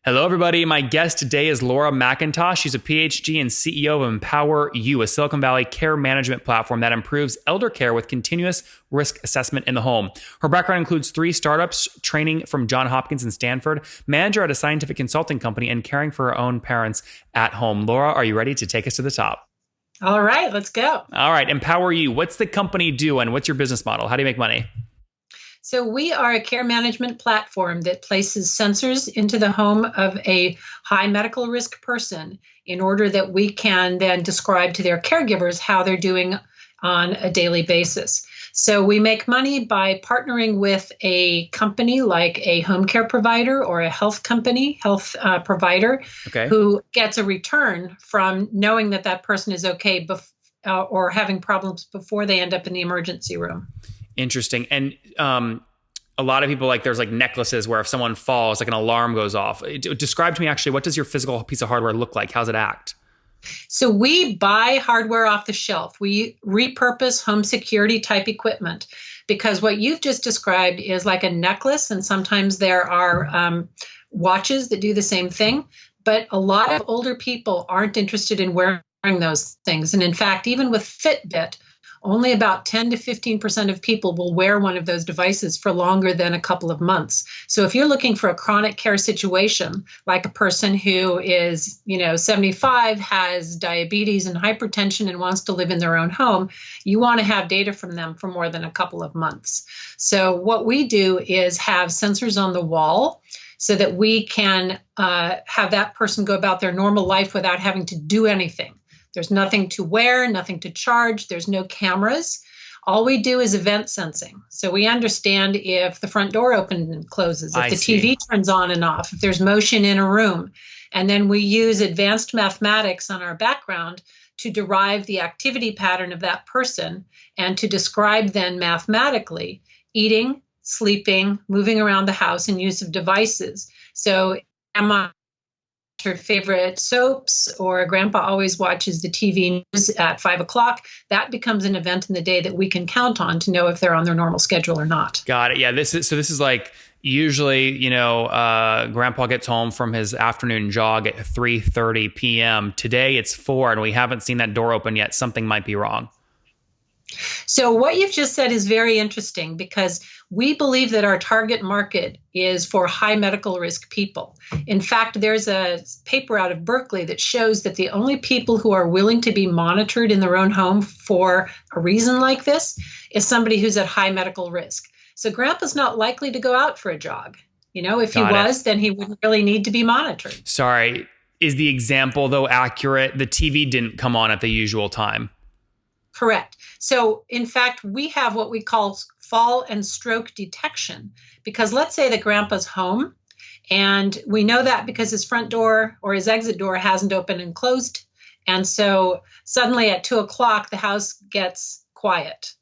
Hello, everybody. My guest today is Laura McIntosh. She's a PhD and CEO of Empower You, a Silicon Valley care management platform that improves elder care with continuous risk assessment in the home. Her background includes 3 startups, training from Johns Hopkins and Stanford, manager at a scientific consulting company, and caring for her own parents at home. Laura, are you ready to take us to the top? All right, let's go. All right, Empower You. What's the company do and what's your business model? How do you make money? So we are a care management platform that places sensors into the home of a high medical risk person in order that we can then describe to their caregivers how they're doing on a daily basis. So we make money by partnering with a company like a home care provider or a health company, provider, who gets a return from knowing that that person is okay or having problems before they end up in the emergency room. Interesting. And a lot of people, there's necklaces where if someone falls, an alarm goes off. Describe to me actually, what does your physical piece of hardware look like? How's it act? So we buy hardware off the shelf. We repurpose home security type equipment because what you've just described is like a necklace, and sometimes there are watches that do the same thing. But a lot of older people aren't interested in wearing those things. And in fact, even with Fitbit, only about 10 to 15% of people will wear one of those devices for longer than a couple of months. So if you're looking for a chronic care situation, like a person who is, 75, has diabetes and hypertension and wants to live in their own home, you want to have data from them for more than a couple of months. So what we do is have sensors on the wall so that we can have that person go about their normal life without having to do anything. There's nothing to wear, nothing to charge. There's no cameras. All we do is event sensing. So we understand if the front door opens and closes, if the TV turns on and off, if there's motion in a room. And then we use advanced mathematics on our background to derive the activity pattern of that person and to describe then mathematically eating, sleeping, moving around the house, and use of devices. So am I her favorite soaps, or grandpa always watches the TV news at 5 o'clock, that becomes an event in the day that we can count on to know if they're on their normal schedule or not. Got it. Yeah. This is usually, grandpa gets home from his afternoon jog at 3:30 p.m. Today it's 4 and we haven't seen that door open yet. Something might be wrong. So what you've just said is very interesting because we believe that our target market is for high medical risk people. In fact, there's a paper out of Berkeley that shows that the only people who are willing to be monitored in their own home for a reason like this is somebody who's at high medical risk. So grandpa's not likely to go out for a jog. If he was, then he wouldn't really need to be monitored. Sorry. Is the example, though, accurate? The TV didn't come on at the usual time. Correct. So, in fact, we have what we call fall and stroke detection, because let's say that grandpa's home, and we know that because his front door or his exit door hasn't opened and closed. And so suddenly at 2 o'clock, the house gets quiet,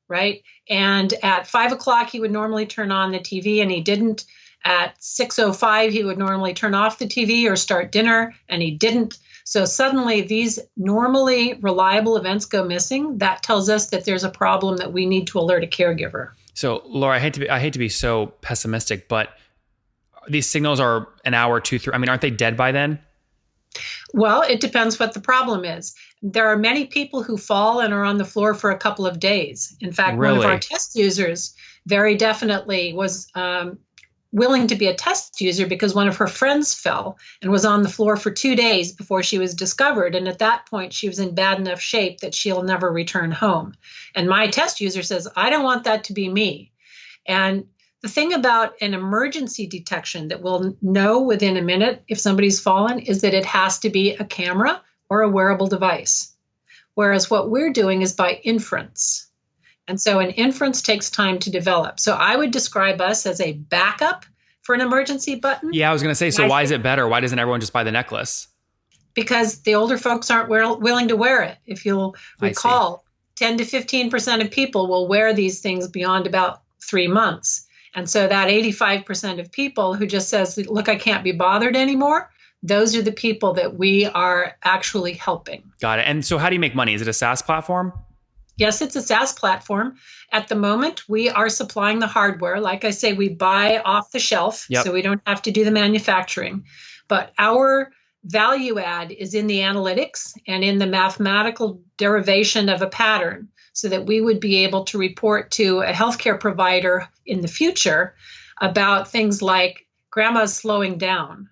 right? And at 5 o'clock, he would normally turn on the TV, and he didn't. At 6:05, he would normally turn off the TV or start dinner, and he didn't. So suddenly these normally reliable events go missing. That tells us that there's a problem that we need to alert a caregiver. So Laura, I hate to be so pessimistic, but these signals are an hour, 2, 3. I mean, aren't they dead by then? Well, it depends what the problem is. There are many people who fall and are on the floor for a couple of days. In fact, Really? One of our test users very definitely was willing to be a test user because one of her friends fell and was on the floor for 2 days before she was discovered. And at that point, she was in bad enough shape that she'll never return home. And my test user says, I don't want that to be me. And the thing about an emergency detection that we'll know within a minute if somebody's fallen is that it has to be a camera or a wearable device. Whereas what we're doing is by inference. And so an inference takes time to develop. So I would describe us as a backup for an emergency button. Yeah, I was going to say, so why is it better? Why doesn't everyone just buy the necklace? Because the older folks aren't willing to wear it. If you'll recall, 10 to 15% of people will wear these things beyond about 3 months. And so that 85% of people who just says, look, I can't be bothered anymore, those are the people that we are actually helping. Got it. And so how do you make money? Is it a SaaS platform? Yes, it's a SaaS platform. At the moment, we are supplying the hardware. Like I say, we buy off the shelf, Yep. so we don't have to do the manufacturing. But our value add is in the analytics and in the mathematical derivation of a pattern so that we would be able to report to a healthcare provider in the future about things like grandma's slowing down.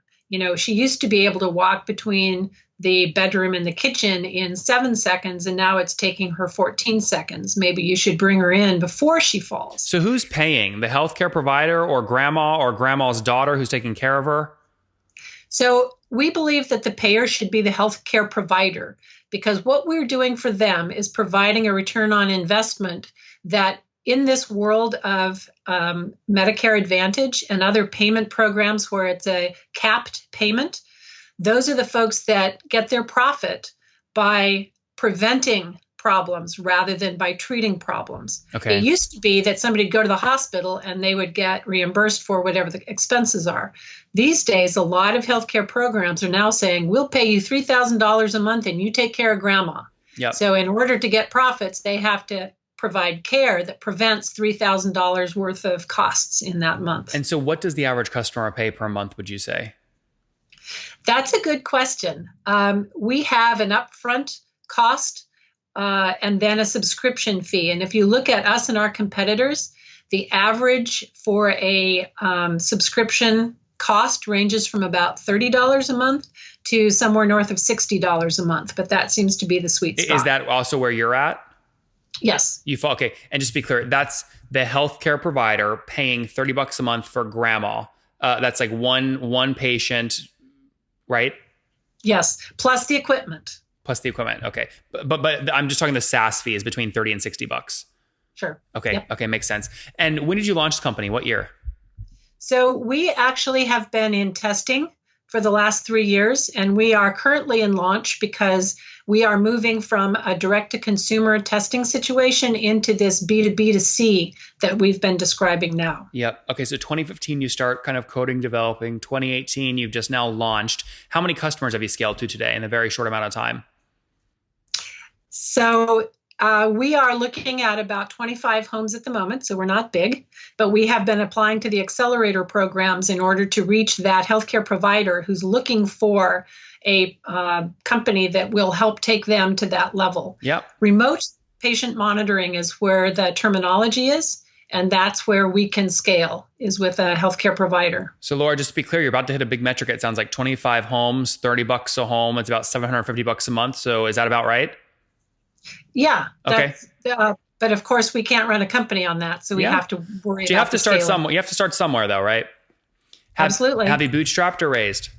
She used to be able to walk between the bedroom and the kitchen in 7 seconds, and now it's taking her 14 seconds. Maybe you should bring her in before she falls. So who's paying? The healthcare provider or grandma's daughter who's taking care of her? So we believe that the payer should be the healthcare provider, because what we're doing for them is providing a return on investment that in this world of Medicare Advantage and other payment programs where it's a capped payment, those are the folks that get their profit by preventing problems rather than by treating problems. Okay. It used to be that somebody would go to the hospital and they would get reimbursed for whatever the expenses are. These days, a lot of healthcare programs are now saying, we'll pay you $3,000 a month and you take care of grandma. Yep. So in order to get profits, they have to provide care that prevents $3,000 worth of costs in that month. And so what does the average customer pay per month, would you say? That's a good question. We have an upfront cost and then a subscription fee. And if you look at us and our competitors, the average for a subscription cost ranges from about $30 a month to somewhere north of $60 a month. But that seems to be the sweet spot. Is that also where you're at? Yes. Okay. And just to be clear, that's the healthcare provider paying $30 a month for grandma. That's like one patient, right? Yes. Plus the equipment. Okay. But I'm just talking the SaaS fee is between $30 and $60. Sure. Okay. Yep. Okay. Makes sense. And when did you launch the company? What year? So we actually have been in testing for the last 3 years, and we are currently in launch because we are moving from a direct-to-consumer testing situation into this B2B2C that we've been describing now. Yep. Okay, so 2015, you start kind of coding, developing. 2018, you've just now launched. How many customers have you scaled to today in a very short amount of time? So we are looking at about 25 homes at the moment, so we're not big, but we have been applying to the accelerator programs in order to reach that healthcare provider who's looking for a company that will help take them to that level. Yep. Remote patient monitoring is where the terminology is, and that's where we can scale, is with a healthcare provider. So Laura, just to be clear, you're about to hit a big metric. It sounds like 25 homes, $30 a home. It's about $750 a month. So is that about right? Yeah. Okay. But of course, we can't run a company on that, so we have to worry. So you have to start somewhere. You have to start somewhere, though, right? Absolutely. Have you bootstrapped or raised?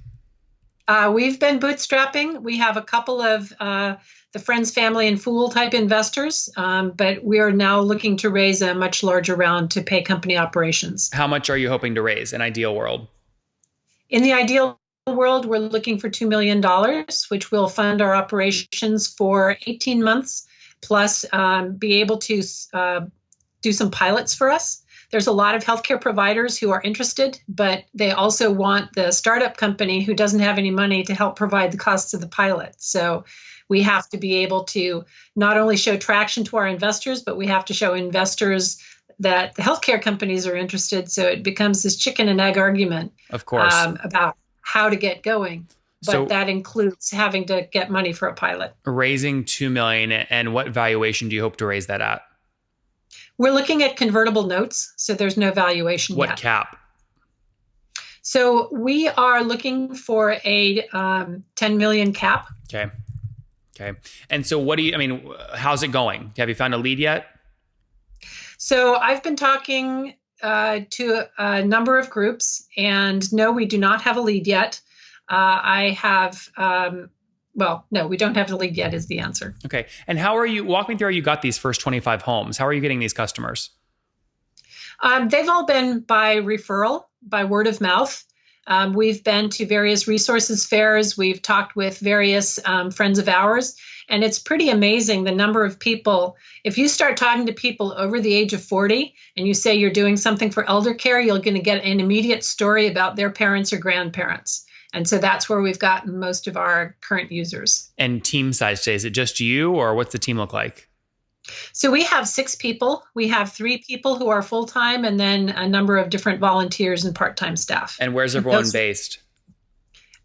We've been bootstrapping. We have a couple of the friends, family, and fool type investors, but we are now looking to raise a much larger round to pay company operations. How much are you hoping to raise in ideal world? In the ideal world, we're looking for $2 million, which will fund our operations for 18 months, plus be able to do some pilots for us. There's a lot of healthcare providers who are interested, but they also want the startup company who doesn't have any money to help provide the costs of the pilot. So we have to be able to not only show traction to our investors, but we have to show investors that the healthcare companies are interested. So it becomes this chicken and egg argument, of course, about how to get going. But so, that includes having to get money for a pilot. Raising $2 million, and what valuation do you hope to raise that at? We're looking at convertible notes, so there's no valuation yet. What cap? So we are looking for a 10 million cap. Okay. And so how's it going? Have you found a lead yet? So I've been talking to a number of groups, and no, we do not have a lead yet. No, we don't have the lead yet is the answer. Okay. And walk me through how you got these first 25 homes. How are you getting these customers? They've all been by referral, by word of mouth. We've been to various resources fairs. We've talked with various friends of ours. And it's pretty amazing the number of people. If you start talking to people over the age of 40 and you say you're doing something for elder care, you're going to get an immediate story about their parents or grandparents. And so that's where we've gotten most of our current users. And team size today, is it just you, or what's the team look like? So we have 6 people. We have 3 people who are full-time and then a number of different volunteers and part-time staff. And where's everyone based?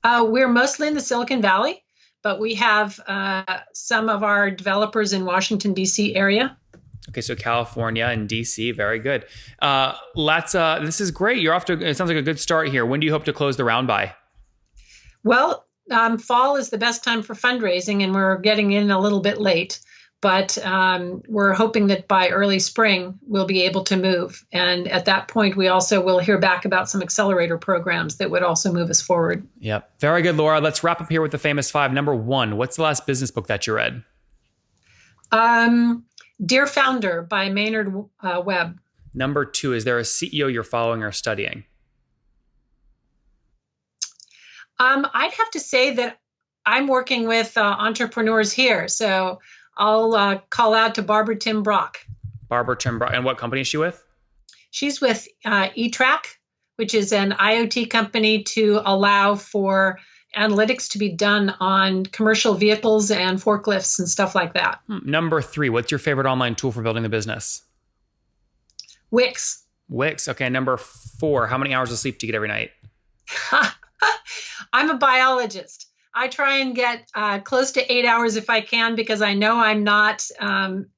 We're mostly in the Silicon Valley, but we have some of our developers in Washington, D.C. area. Okay, so California and DC, very good. This is great. You're off to, it sounds like a good start here. When do you hope to close the round by? Well, fall is the best time for fundraising, and we're getting in a little bit late. But we're hoping that by early spring, we'll be able to move. And at that point, we also will hear back about some accelerator programs that would also move us forward. Yep. Very good, Laura. Let's wrap up here with the famous 5. Number 1, what's the last business book that you read? Dear Founder by Maynard Webb. Number 2, is there a CEO you're following or studying? I'd have to say that I'm working with entrepreneurs here. So I'll call out to Barbara Tim Brock. Barbara Tim Brock. And what company is she with? She's with eTrack, which is an IoT company to allow for analytics to be done on commercial vehicles and forklifts and stuff like that. Number 3, what's your favorite online tool for building a business? Wix. Wix. Okay. Number 4, how many hours of sleep do you get every night? I'm a biologist. I try and get close to 8 hours if I can, because I know I'm not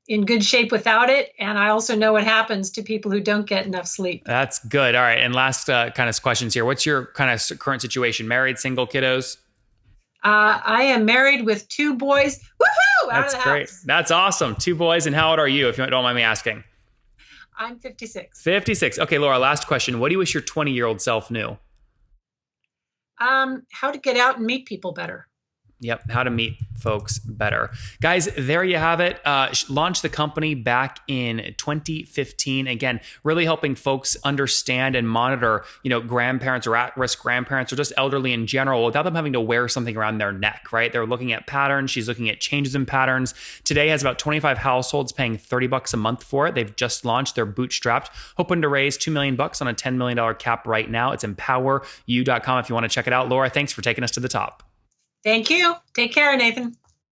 in good shape without it. And I also know what happens to people who don't get enough sleep. That's good. All right. And last kind of questions here. What's your kind of current situation? Married, single, kiddos? I am married with 2 boys. Woohoo! Out of the great. house. That's awesome. 2 boys. And how old are you, if you don't mind me asking? I'm 56. 56. Okay, Laura, last question. What do you wish your 20-year-old self knew? How to get out and meet people better. Yep. How to meet folks better. Guys, there you have it. Launched the company back in 2015. Again, really helping folks understand and monitor, grandparents or at-risk grandparents or just elderly in general without them having to wear something around their neck, right? They're looking at patterns. She's looking at changes in patterns. Today has about 25 households paying $30 a month for it. They've just launched. They're bootstrapped, hoping to raise $2 million on a $10 million cap right now. It's empoweru.com if you want to check it out. Laura, thanks for taking us to the top. Thank you. Take care, Nathan.